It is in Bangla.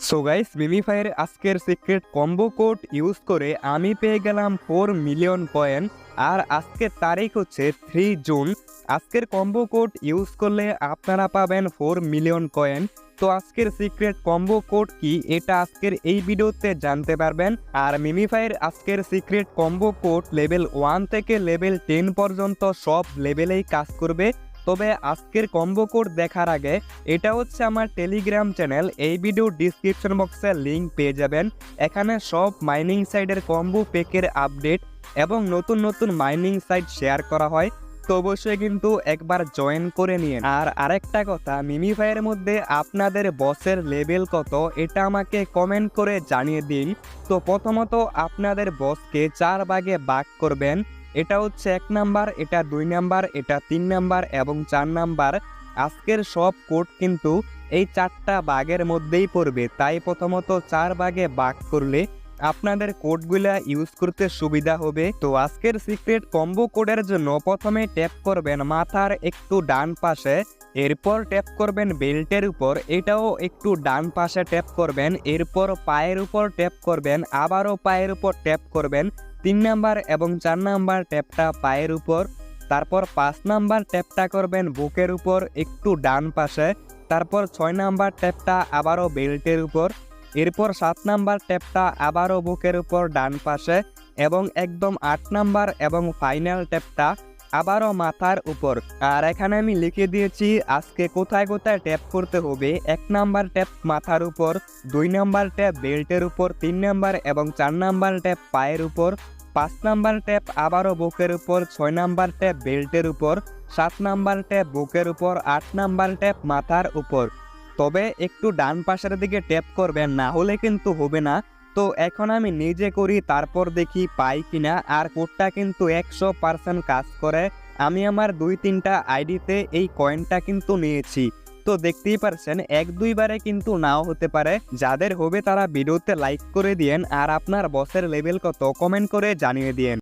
সো গাইস, মিমিফাইয়ের আজকের সিক্রেট কম্বো কোড ইউজ করে আমি পেয়ে গেলাম 4 মিলিয়ন কয়েন। আর আজকের তারিখ হচ্ছে 3 জুন। আজকের কম্বো কোড ইউজ করলে আপনারা পাবেন 4 মিলিয়ন কয়েন। তো আজকের সিক্রেট কম্বো কোড কি, এটা আজকের এই ভিডিওতে জানতে পারবেন। আর মিমিফাইয়ের আজকের সিক্রেট কম্বো কোড লেভেল 1 থেকে লেভেল 10 পর্যন্ত সব লেভেলেই কাজ করবে। তবে আজকের কম্বো কোড দেখার আগে এটা হচ্ছে আমার টেলিগ্রাম চ্যানেল, এই ভিডিও ডিসক্রিপশন বক্সে লিংক পেয়ে যাবেন। এখানে সব মাইনিং সাইটের কম্বো প্যাকের আপডেট এবং নতুন নতুন মাইনিং সাইট শেয়ার করা হয়। তো অবশ্যই কিন্তু একবার জয়েন করে নিন। আর আরেকটা কথা, মিমিফাইয়ের মধ্যে আপনাদের বসের লেভেল কত এটা আমাকে কমেন্ট করে জানিয়ে দিন। তো প্রথমত আপনাদের বসকে 4 ভাগে ভাগ করবেন। এটা হচ্ছে 1 নাম্বার, এটা 2 নাম্বার, এটা 3 নাম্বার এবং 4 নাম্বার। আজকের সব কোড কিন্তু এই 4টা ভাগের মধ্যেই পড়বে, তাই প্রথমত 4 ভাগে ভাগ করলে আপনাদের কোডগুলা ইউজ করতে সুবিধা হবে। তো আজকের সিক্রেট কম্বো কোডের জন্য প্রথমে ট্যাপ করবেন মাথার একটু ডান পাশে, এরপর ট্যাপ করবেন বেল্টের উপর, এটাও একটু ডান পাশে ট্যাপ করবেন, এরপর পায়ের উপর ট্যাপ করবেন, আবারও পায়ের উপর ট্যাপ করবেন। 3 নাম্বার এবং 4 নাম্বার ট্যাপটা পায়ের উপর, তারপর 5 নাম্বার ট্যাপটা করবেন বুকের উপর একটু ডান পাশে, তারপর 6 নাম্বার ট্যাপটা আবারও বেল্টের উপর, এরপর 7 নাম্বার ট্যাপটা আবারও বুকের উপর ডান পাশে এবং একদম 8 নাম্বার এবং ফাইনাল ট্যাপটা আবারও মাথার উপর। আর এখানে আমি লিখে দিয়েছি আজকে কোথায় কোথায় ট্যাপ করতে হবে। 1 নাম্বার ট্যাপ মাথার উপর, 2 নাম্বার ট্যাপ বেল্টের উপর, 3 নাম্বার এবং 4 নাম্বার ট্যাপ পায়ের উপর, 5 নাম্বার ট্যাপ আবারও বুকের উপর, 6 নাম্বার ট্যাপ বেল্টের উপর, 7 নাম্বার ট্যাপ বুকের উপর, 8 নাম্বার ট্যাপ মাথার উপর। তবে একটু ডান পাশের দিকে ট্যাপ করবেন, না হলে কিন্তু হবে না। তো এখন আমি নিজে করি, তারপর দেখি পাই কিনা। আর কোডটা কিন্তু 100% কাজ করে। আমি আমার 2-3টা আইডিতে এই কয়েনটা কিন্তু নিয়েছি। তো দেখতেই পারছেন 1-2 বারে কিন্তু নাও হতে পারে। যাদের হবে তারা ভিডিওতে লাইক করে দিয়েন আর আপনার বসের লেভেল কত কমেন্ট করে জানিয়ে দিয়েন।